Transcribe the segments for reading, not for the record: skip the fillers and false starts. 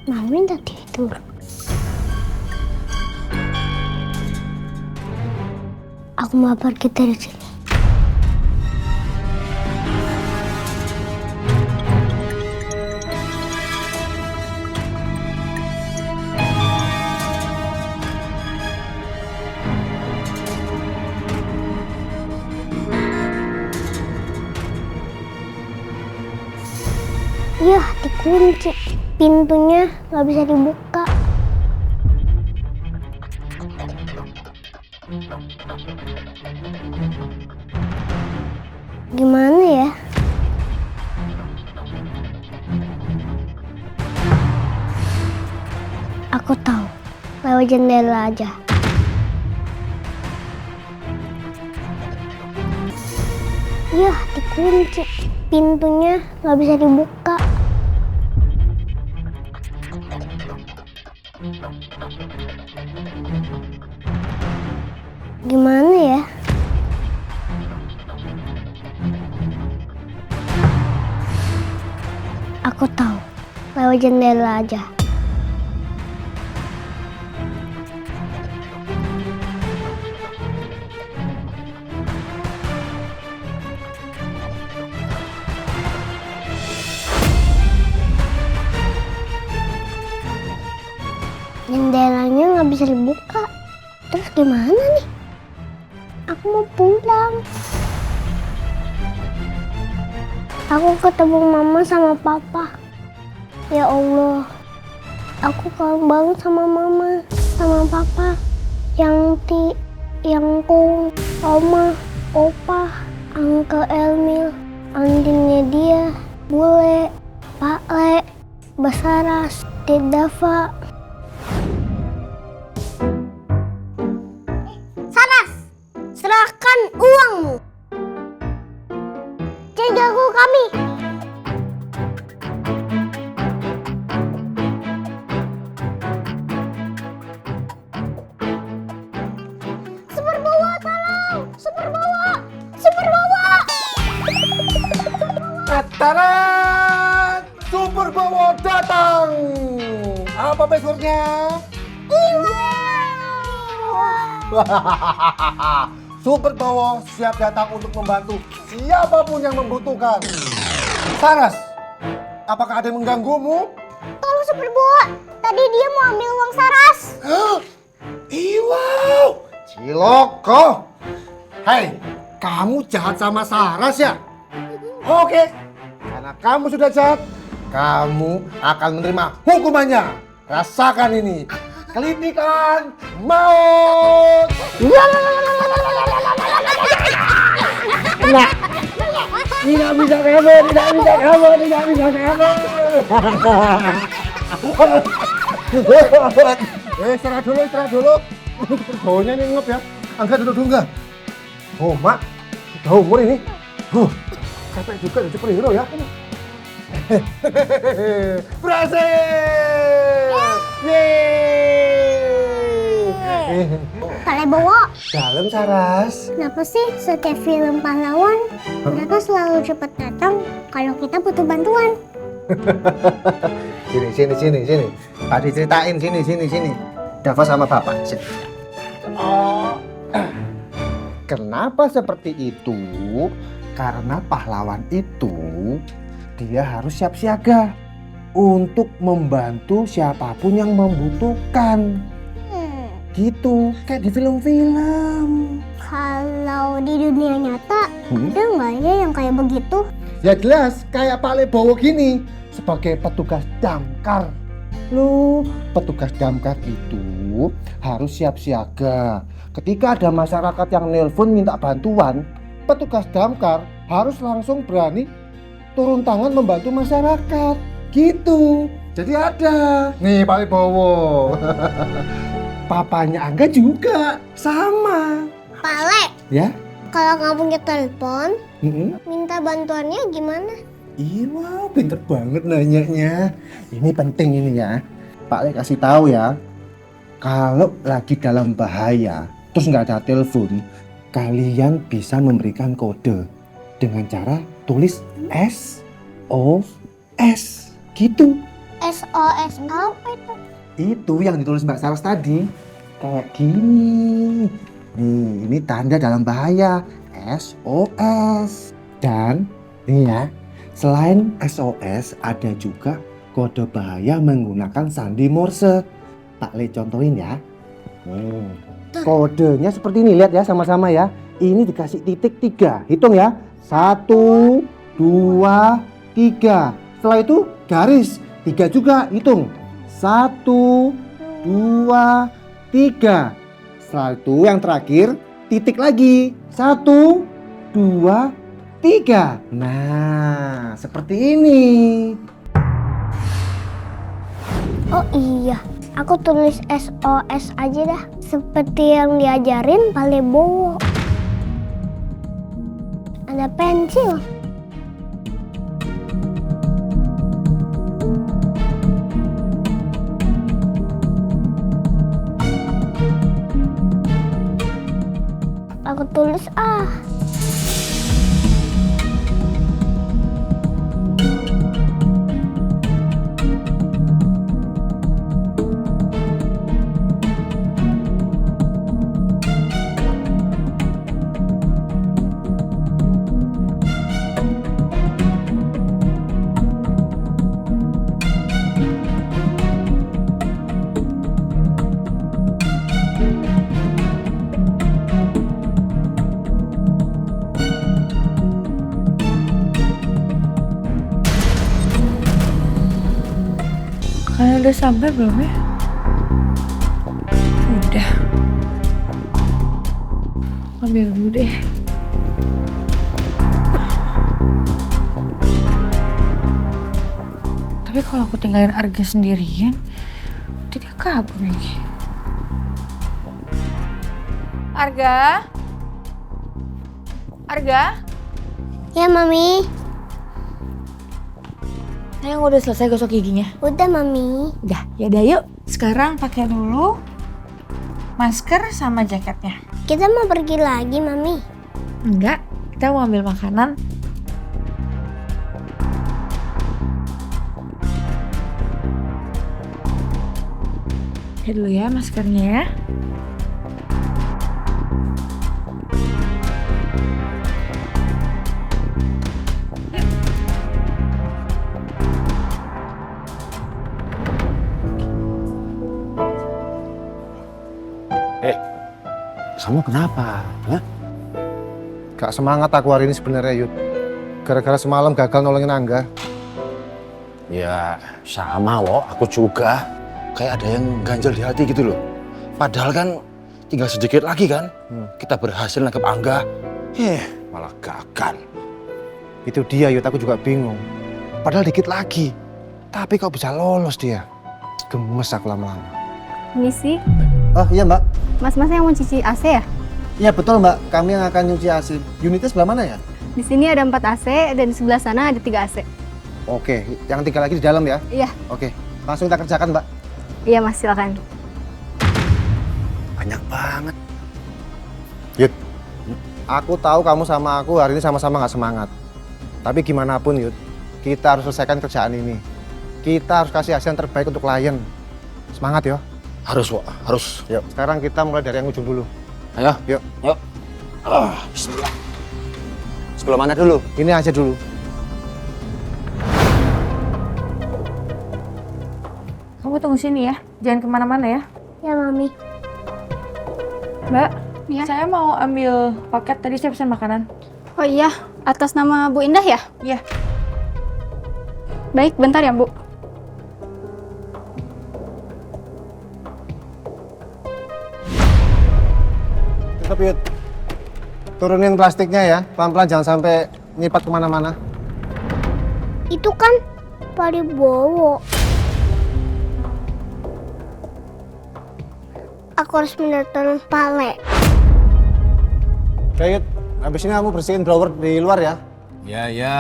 Mami udah tidur. Aku mau pergi dari sini. Iya, dikunci. Pintunya nggak bisa dibuka. Gimana ya? Aku tahu, lewat jendela aja. Iya, dikunci. Pintunya nggak bisa dibuka. Gimana ya? Aku tahu, lewat jendela aja. Jendelanya nggak bisa dibuka. Terus gimana nih? Aku mau pulang. Aku ketemu mama sama papa. Ya Allah, aku kangen banget sama mama, sama papa. Yangku, Oma, Opa, Uncle Elmil, Andinnya dia, Bule, Pak Le, Basaras, Dedava. Saras, serahkan uangmu. Jangan ganggu kami. Super bawa, tolong! Super bawa! Super bawa! Tataran! Super Bowo datang! Apa passwordnya? Super Bowo siap datang untuk membantu siapapun yang membutuhkan. Saras, apakah ada yang mengganggumu? Tolong Super bawa! Tadi dia mau ambil uang Saras. Iwau, Ciloko. Hei, kamu jahat sama Saras ya? Oke, karena kamu sudah jahat, kamu akan menerima hukumannya. Rasakan ini. Kelitikan maut. Tidak bisa kabur, tidak bisa kabur, tidak bisa kabur. Istirahat dulu. Baunya ini ngep ya. Angga duduk dulu enggak? Oh, Mak. Udah umur ini. Capek juga jadi superhero ya. Berhasil! Yeay! Kalian bawa. Dalam, Saras. Kenapa sih setiap film pahlawan mereka selalu cepat datang kalau kita butuh bantuan? Sini. Pak diceritain, sini. Dava sama Bapak. Sini. Oh. Kenapa seperti itu? Karena pahlawan itu dia harus siap siaga untuk membantu siapapun yang membutuhkan. Gitu, kayak di film-film. Kalau di dunia nyata ada nggak ya yang kayak begitu? Ya jelas, kayak Pak Lebowo gini, sebagai petugas damkar. Loh, petugas damkar itu harus siap siaga. Ketika ada masyarakat yang nelpon minta bantuan, petugas damkar harus langsung berani turun tangan membantu masyarakat. Gitu. Jadi ada. Nih Pak Lebowo. Papanya Angga juga sama. Pak Le, Ya? kalau nggak punya telepon, minta bantuannya gimana? Iya, pinter banget nanyanya. Ini penting ini ya. Pak Le kasih tahu ya. Kalau lagi dalam bahaya, terus nggak ada telepon, kalian bisa memberikan kode dengan cara tulis SOS gitu. SOS apa itu? Itu yang ditulis Mbak Saras tadi. Kayak gini. Nih, ini tanda dalam bahaya. SOS. Dan ini ya, selain SOS ada juga kode bahaya menggunakan sandi Morse. Pak Le contohin ya. Kodenya seperti ini, lihat ya sama-sama ya. Ini dikasih titik 3. Hitung ya. 1, 2, 3. Setelah itu garis. 3 juga, hitung. 1, 2, 3. Setelah itu yang terakhir titik lagi. 1, 2, 3. Nah, seperti ini. Oh iya, aku tulis SOS aja dah. Seperti yang diajarin Pak Lebowo. Ada pensil. Aku tulis Kalian udah sampai belum ya? Udah. Ambil dulu deh. Tapi kalau aku tinggalin Arga sendirian, nanti dia kabur lagi. Arga? Arga? ya Mami. Sayang udah selesai gosok giginya? Udah Mami. Udah, yaudah yuk. Sekarang pakai dulu masker sama jaketnya. Kita mau pergi lagi Mami. Enggak, kita mau ambil makanan. Pakai dulu ya maskernya ya. Kamu kenapa? Hah? Gak semangat aku hari ini sebenarnya, Yud. Gara-gara semalam gagal nolongin Angga. Ya sama Wo, aku juga. Kayak ada yang ganjel di hati gitu loh. Padahal kan tinggal sedikit lagi kan. Kita berhasil nangkep Angga. Malah gagal. Itu dia, Yud. Aku juga bingung. Padahal dikit lagi. Tapi kok bisa lolos dia? Gemes aku lama-lama. Misi, Oh iya, Mbak. mas-mas yang mau cuci AC ya? Iya betul, Mbak. Kami yang akan nyuci AC. Unitnya sebelah mana ya? Di sini ada 4 AC dan di sebelah sana ada 3 AC. Oke, yang 3 lagi di dalam ya? Iya, Oke, langsung kita kerjakan, Mbak. iya mas silakan. Banyak banget. Yud, aku tahu kamu sama aku hari ini sama-sama nggak semangat. Tapi gimana pun, Yud, kita harus selesaikan kerjaan ini. Kita harus kasih hasil yang terbaik untuk klien. Semangat ya. Harus Wo, harus. Yuk, sekarang kita mulai dari yang ujung dulu. Ayo, Yuk. yuk. Bismillah. Sebelah mana dulu? Ini aja dulu. Kamu tunggu sini ya, jangan kemana-mana ya. Ya Mami. Mbak, Ya. saya mau ambil paket, tadi saya pesan makanan. Oh iya, atas nama Bu Indah ya? Iya. Baik, bentar ya Bu. Tetap, Yud. Turunin plastiknya ya. Pelan-pelan, jangan sampai nyipat kemana-mana. Itu kan Pak Lebowo. Aku harus mendatangkan Pak Le. Oke, Yud. Habis ini kamu bersihin blower di luar ya. Ya, ya.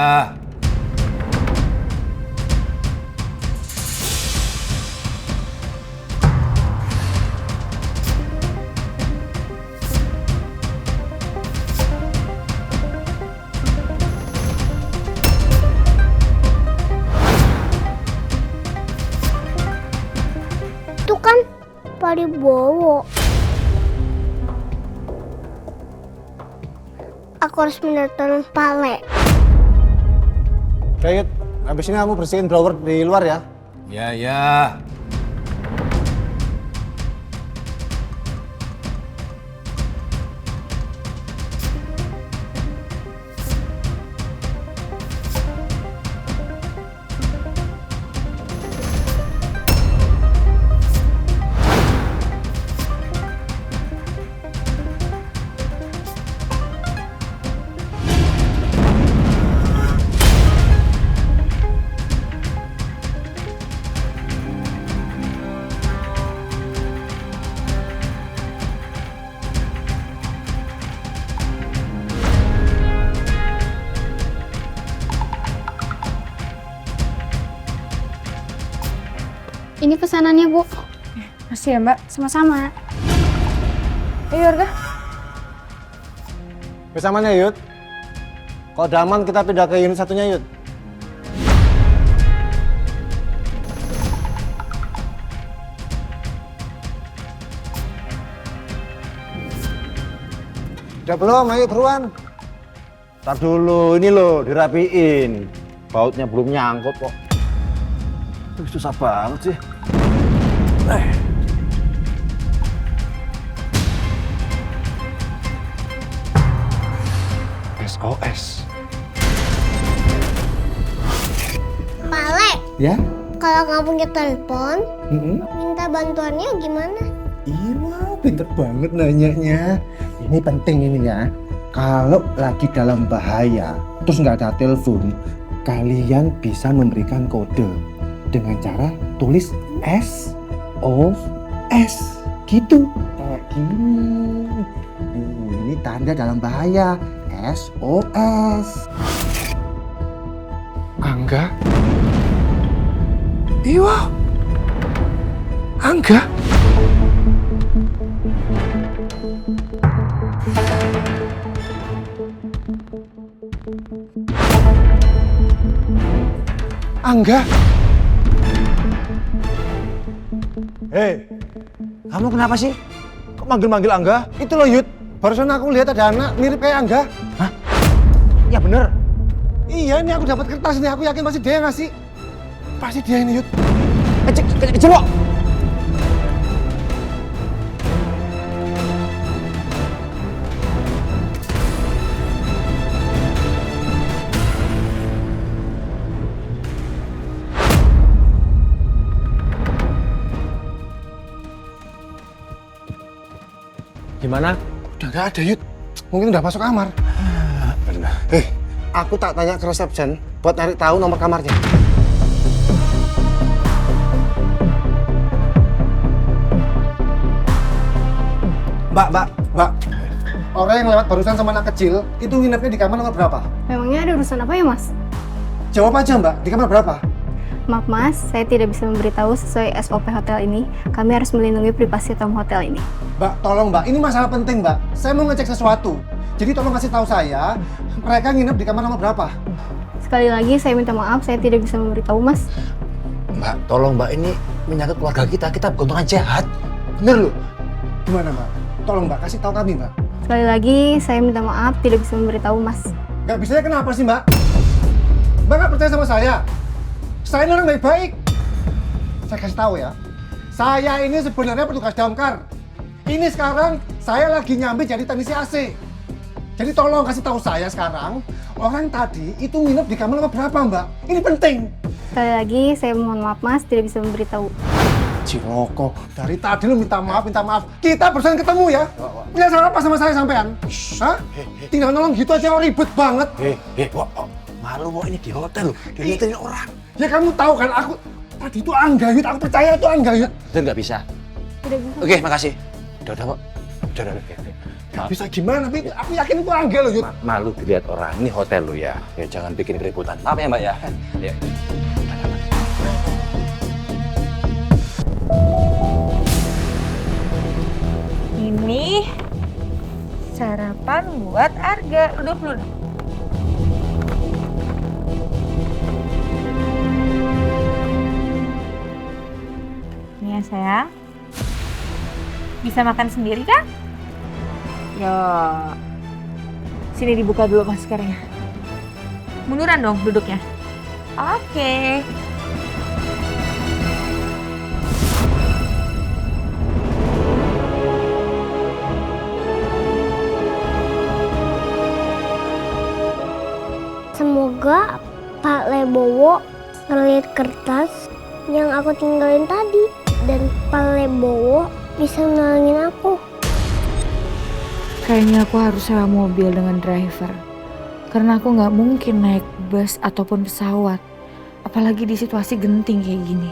kan Pak Wibowo. Aku harus minta tolong Pak Le. Oke, Yud. Habis ini kamu bersihin blower di luar ya. Ya, ya. Ini pesanannya, Bu. Makasih ya, Mbak. Sama-sama. Ayo, Arga. Besamanya, Yud. Kalau udah aman, kita pindah ke unit satunya, Yud. Udah belum? Ayo beruan. Ntar dulu, ini loh dirapiin. Bautnya belum nyangkut kok. Susah banget sih. SOS. Pak Le, Ya? kalau nggak punya telepon, Mm-mm. minta bantuannya gimana? Iya, pinter banget nanyanya. Ini penting ini ya. Kalau lagi dalam bahaya, terus nggak ada telepon, kalian bisa memberikan kode dengan cara tulis SOS gitu. Kayak gini. Ini tanda dalam bahaya. SOS. Angga? Iya. Angga? Angga? Hei, kamu kenapa sih? Kok manggil-manggil Angga? Itu loh, Yud. Barusan aku lihat ada anak mirip kayak Angga. Hah? Ya bener. Iya, ini aku dapat kertas ini. Aku yakin pasti dia yang ngasih. Pasti dia ini, Yud. Coba. Gimana? Udah nggak ada, Yud. Mungkin udah masuk kamar. Benar. Aku tak tanya ke resepsi buat nyari tahu nomor kamarnya. Mbak. Orang yang lewat barusan sama anak kecil, itu nginepnya di kamar nomor berapa? Memangnya ada urusan apa ya, Mas? Jawab aja, Mbak. Di kamar berapa? Maaf, Mas. Saya tidak bisa memberitahu sesuai SOP hotel ini. Kami harus melindungi privasi tamu hotel ini. Mbak, tolong Mbak. Ini masalah penting, Mbak. Saya mau ngecek sesuatu. Jadi tolong kasih tahu saya, mereka nginep di kamar nomor berapa? Sekali lagi, saya minta maaf. Saya tidak bisa memberitahu, Mas. Mbak, tolong Mbak, ini menyangkut keluarga kita. Kita bukan orang jahat. Bener loh. Gimana, Mbak? Tolong Mbak, kasih tahu kami, Mbak. Sekali lagi, saya minta maaf. Tidak bisa memberitahu, Mas. Nggak bisanya kenapa sih, Mbak? Mbak nggak percaya sama saya? Saya ini orang baik-baik. Saya kasih tahu ya. Saya ini sebenarnya petugas damkar. Ini sekarang saya lagi nyambi jadi teknisi AC. Jadi tolong kasih tahu saya sekarang, orang tadi itu nginep di kamar nomor berapa, Mbak? Ini penting. Sekali lagi, saya mohon maaf, Mas. Tidak bisa memberitahu. Ciloko, dari tadi lu minta maaf. Kita barusan ketemu ya. Punya salah apa sama saya sampean? Hah? Tinggal nolong gitu aja ribet banget. Malu mau ini di hotel loh. Dilihatin orang. Ya kamu tahu kan aku tadi itu Angga Yud, aku percaya itu Angga Yud. Itu nggak bisa. Tidak bisa. Oke, makasih. Udah, Pak. Udah. Gak bisa gimana, Bi? Aku yakin itu Angga loh, Yud. Malu dilihat orang. Ini hotel lo ya. Ya jangan bikin keributan. Maaf ya, Mbak ya. Ya. Ini sarapan buat Arga. Duduk dulu. Ini ya sayang. Bisa makan sendiri kan? Yo. Sini dibuka dulu maskernya. Munduran dong duduknya. Oke. Semoga Pak Lebowo ngeliat kertas yang aku tinggalin tadi. Dan Pak Lebowo bisa nolongin aku. Kayaknya aku harus sewa mobil dengan driver. Karena aku nggak mungkin naik bus ataupun pesawat. Apalagi di situasi genting kayak gini.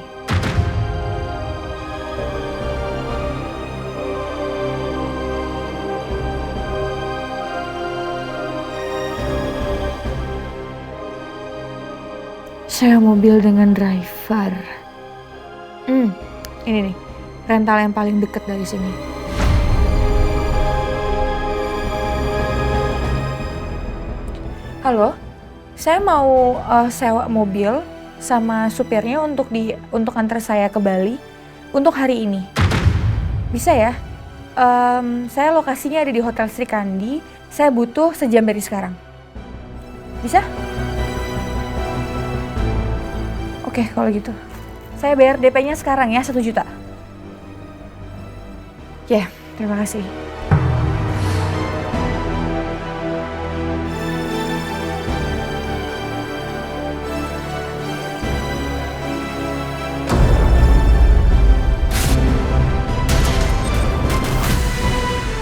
Sewa mobil dengan driver. Ini nih, rental yang paling deket dari sini. Halo, saya mau sewa mobil sama supirnya untuk antar saya ke Bali untuk hari ini. Bisa ya? Saya lokasinya ada di Hotel Sri Kandi. Saya butuh sejam dari sekarang. Bisa? Oke, kalau gitu. Saya bayar DP-nya sekarang ya, 1 juta. Ya, terima kasih.